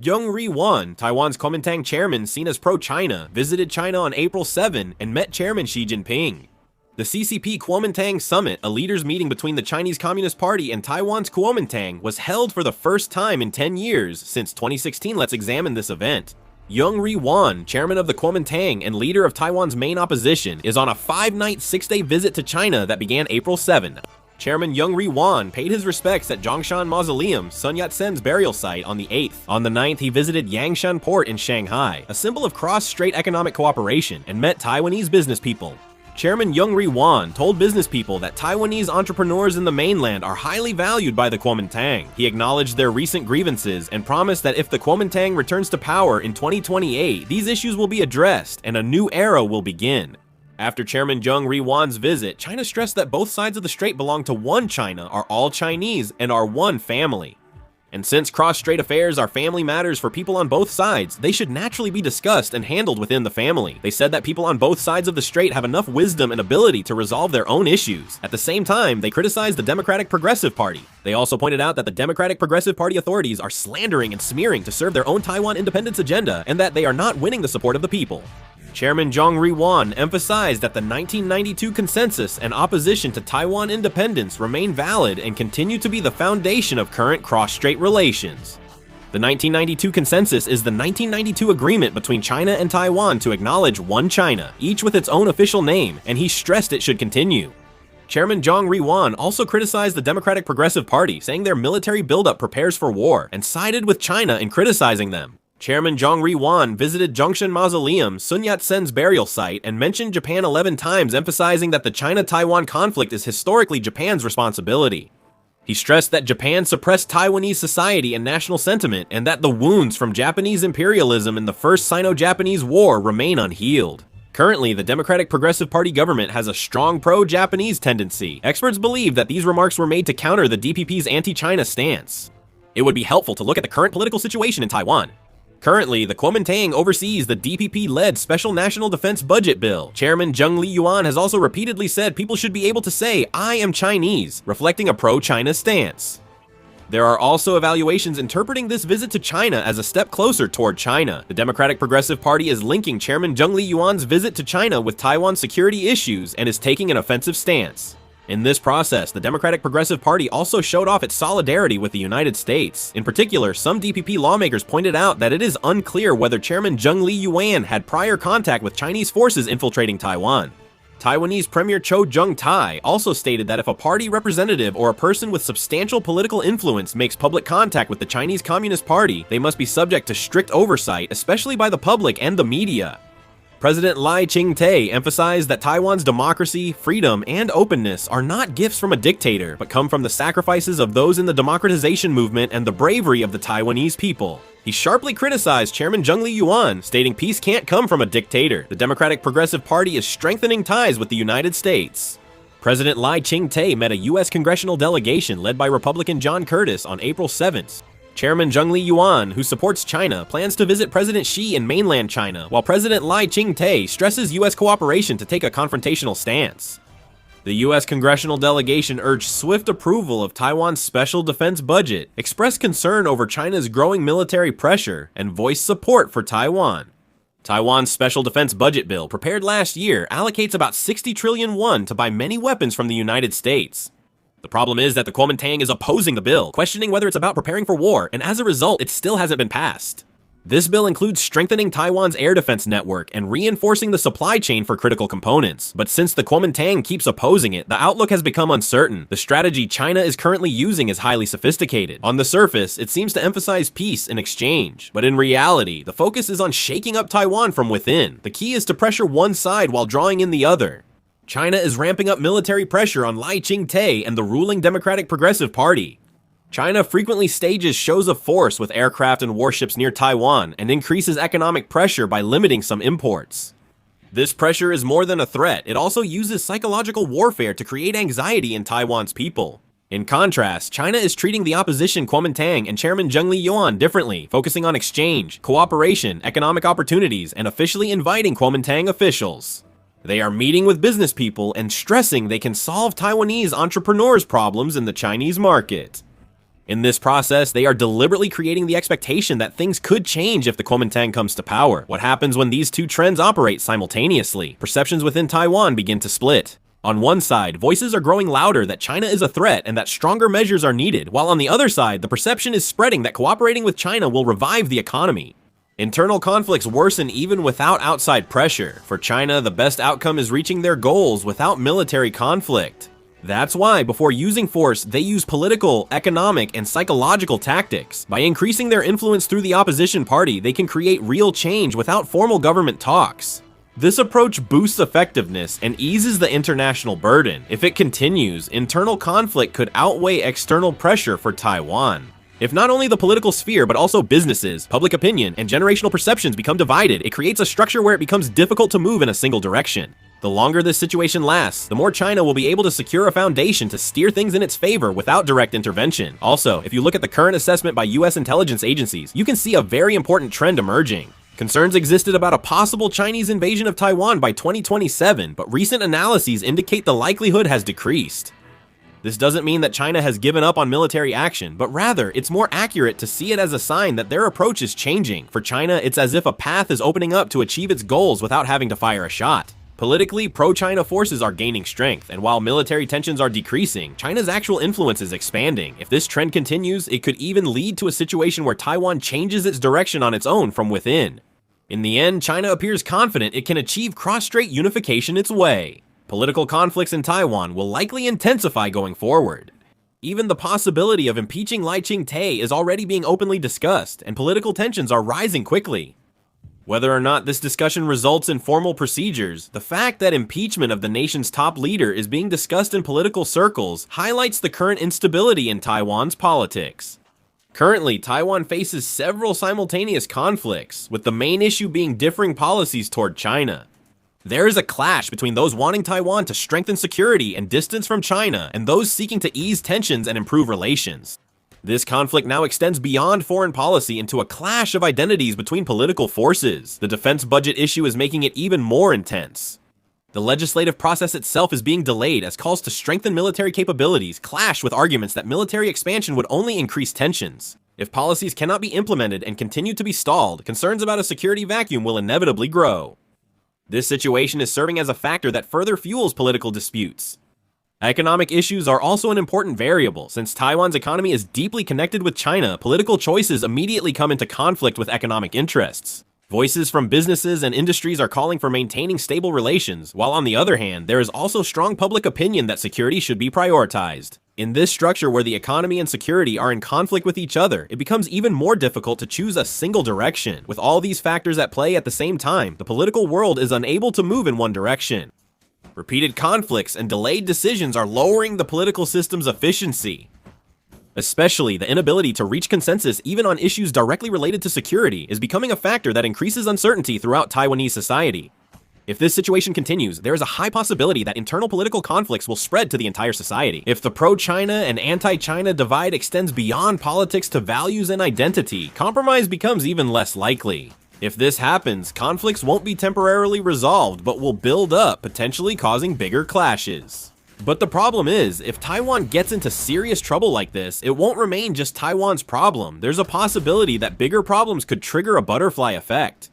Young Ri-won, Taiwan's Kuomintang chairman seen as pro-China, visited China on April 7 and met Chairman Xi Jinping. The CCP-KMT Summit, a leaders' meeting between the Chinese Communist Party and Taiwan's Kuomintang, was held for the first time in 10 years since 2016. Let's examine this event. Young Ri-won, chairman of the Kuomintang and leader of Taiwan's main opposition, is on a 5-night, 6-day visit to China that began April 7. Chairman Young Ri-won paid his respects at Zhongshan Mausoleum, Sun Yat-sen's burial site, on the 8th. On the 9th, he visited Yangshan Port in Shanghai, a symbol of cross-strait economic cooperation, and met Taiwanese business people. Chairman Young Ri-won told business people that Taiwanese entrepreneurs in the mainland are highly valued by the Kuomintang. He acknowledged their recent grievances and promised that if the Kuomintang returns to power in 2028, these issues will be addressed and a new era will begin. After Chairman Young Ri-won's visit, China stressed that both sides of the strait belong to one China, are all Chinese, and are one family. And since cross-strait affairs are family matters for people on both sides, they should naturally be discussed and handled within the family. They said that people on both sides of the strait have enough wisdom and ability to resolve their own issues. At the same time, they criticized the Democratic Progressive Party. They also pointed out that the Democratic Progressive Party authorities are slandering and smearing to serve their own Taiwan independence agenda, and that they are not winning the support of the people. Chairman Young Ri-won emphasized that the 1992 consensus and opposition to Taiwan independence remain valid and continue to be the foundation of current cross-strait relations. The 1992 consensus is the 1992 agreement between China and Taiwan to acknowledge one China, each with its own official name, and he stressed it should continue. Chairman Young Ri-won also criticized the Democratic Progressive Party, saying their military buildup prepares for war, and sided with China in criticizing them. Chairman Young Ri-won visited Zhongshan Mausoleum, Sun Yat-sen's burial site, and mentioned Japan 11 times, emphasizing that the China-Taiwan conflict is historically Japan's responsibility. He stressed that Japan suppressed Taiwanese society and national sentiment, and that the wounds from Japanese imperialism in the First Sino-Japanese War remain unhealed. Currently, the Democratic Progressive Party government has a strong pro-Japanese tendency. Experts believe that these remarks were made to counter the DPP's anti-China stance. It would be helpful to look at the current political situation in Taiwan. Currently, the Kuomintang oversees the DPP-led Special National Defense Budget Bill. Chairman Zheng Liyuan has also repeatedly said people should be able to say, "I am Chinese," reflecting a pro-China stance. There are also evaluations interpreting this visit to China as a step closer toward China. The Democratic Progressive Party is linking Chairman Zheng Liyuan's visit to China with Taiwan's security issues and is taking an offensive stance. In this process, the Democratic Progressive Party also showed off its solidarity with the United States. In particular, some DPP lawmakers pointed out that it is unclear whether Chairman Zheng Liyuan had prior contact with Chinese forces infiltrating Taiwan. Taiwanese Premier Cho Jung-tai also stated that if a party representative or a person with substantial political influence makes public contact with the Chinese Communist Party, they must be subject to strict oversight, especially by the public and the media. President Lai Ching-te emphasized that Taiwan's democracy, freedom, and openness are not gifts from a dictator, but come from the sacrifices of those in the democratization movement and the bravery of the Taiwanese people. He sharply criticized Chairman Zheng Liyuan, stating peace can't come from a dictator. The Democratic Progressive Party is strengthening ties with the United States. President Lai Ching-te met a U.S. congressional delegation led by Republican John Curtis on April 7th. Chairman Zheng Liyuan, who supports China, plans to visit President Xi in mainland China, while President Lai Ching-te stresses U.S. cooperation to take a confrontational stance. The U.S. congressional delegation urged swift approval of Taiwan's special defense budget, expressed concern over China's growing military pressure, and voiced support for Taiwan. Taiwan's special defense budget bill, prepared last year, allocates about 60 trillion won to buy many weapons from the United States. The problem is that the Kuomintang is opposing the bill, questioning whether it's about preparing for war, and as a result, it still hasn't been passed. This bill includes strengthening Taiwan's air defense network and reinforcing the supply chain for critical components. But since the Kuomintang keeps opposing it, the outlook has become uncertain. The strategy China is currently using is highly sophisticated. On the surface, it seems to emphasize peace and exchange. But in reality, the focus is on shaking up Taiwan from within. The key is to pressure one side while drawing in the other. China is ramping up military pressure on Lai Ching-te and the ruling Democratic Progressive Party. China frequently stages shows of force with aircraft and warships near Taiwan and increases economic pressure by limiting some imports. This pressure is more than a threat, it also uses psychological warfare to create anxiety in Taiwan's people. In contrast, China is treating the opposition Kuomintang and Chairman Zheng Liyuan differently, focusing on exchange, cooperation, economic opportunities, and officially inviting Kuomintang officials. They are meeting with business people and stressing they can solve Taiwanese entrepreneurs' problems in the Chinese market. In this process, they are deliberately creating the expectation that things could change if the Kuomintang comes to power. What happens when these two trends operate simultaneously? Perceptions within Taiwan begin to split. On one side, voices are growing louder that China is a threat and that stronger measures are needed, while on the other side, the perception is spreading that cooperating with China will revive the economy. Internal conflicts worsen even without outside pressure. For China, the best outcome is reaching their goals without military conflict. That's why, before using force, they use political, economic, and psychological tactics. By increasing their influence through the opposition party, they can create real change without formal government talks. This approach boosts effectiveness and eases the international burden. If it continues, internal conflict could outweigh external pressure for Taiwan. If not only the political sphere, but also businesses, public opinion, and generational perceptions become divided, it creates a structure where it becomes difficult to move in a single direction. The longer this situation lasts, the more China will be able to secure a foundation to steer things in its favor without direct intervention. Also, if you look at the current assessment by US intelligence agencies, you can see a very important trend emerging. Concerns existed about a possible Chinese invasion of Taiwan by 2027, but recent analyses indicate the likelihood has decreased. This doesn't mean that China has given up on military action, but rather, it's more accurate to see it as a sign that their approach is changing. For China, it's as if a path is opening up to achieve its goals without having to fire a shot. Politically, pro-China forces are gaining strength, and while military tensions are decreasing, China's actual influence is expanding. If this trend continues, it could even lead to a situation where Taiwan changes its direction on its own from within. In the end, China appears confident it can achieve cross-strait unification its way. Political conflicts in Taiwan will likely intensify going forward. Even the possibility of impeaching Lai Ching-te is already being openly discussed, and political tensions are rising quickly. Whether or not this discussion results in formal procedures, the fact that impeachment of the nation's top leader is being discussed in political circles highlights the current instability in Taiwan's politics. Currently, Taiwan faces several simultaneous conflicts, with the main issue being differing policies toward China. There is a clash between those wanting Taiwan to strengthen security and distance from China and those seeking to ease tensions and improve relations. This conflict now extends beyond foreign policy into a clash of identities between political forces. The defense budget issue is making it even more intense. The legislative process itself is being delayed as calls to strengthen military capabilities clash with arguments that military expansion would only increase tensions. If policies cannot be implemented and continue to be stalled, concerns about a security vacuum will inevitably grow. This situation is serving as a factor that further fuels political disputes. Economic issues are also an important variable. Since Taiwan's economy is deeply connected with China, political choices immediately come into conflict with economic interests. Voices from businesses and industries are calling for maintaining stable relations, while on the other hand, there is also strong public opinion that security should be prioritized. In this structure where the economy and security are in conflict with each other, it becomes even more difficult to choose a single direction. With all these factors at play at the same time, the political world is unable to move in one direction. Repeated conflicts and delayed decisions are lowering the political system's efficiency. Especially, the inability to reach consensus even on issues directly related to security is becoming a factor that increases uncertainty throughout Taiwanese society. If this situation continues, there is a high possibility that internal political conflicts will spread to the entire society. If the pro-China and anti-China divide extends beyond politics to values and identity, compromise becomes even less likely. If this happens, conflicts won't be temporarily resolved, but will build up, potentially causing bigger clashes. But the problem is, if Taiwan gets into serious trouble like this, it won't remain just Taiwan's problem. There's a possibility that bigger problems could trigger a butterfly effect.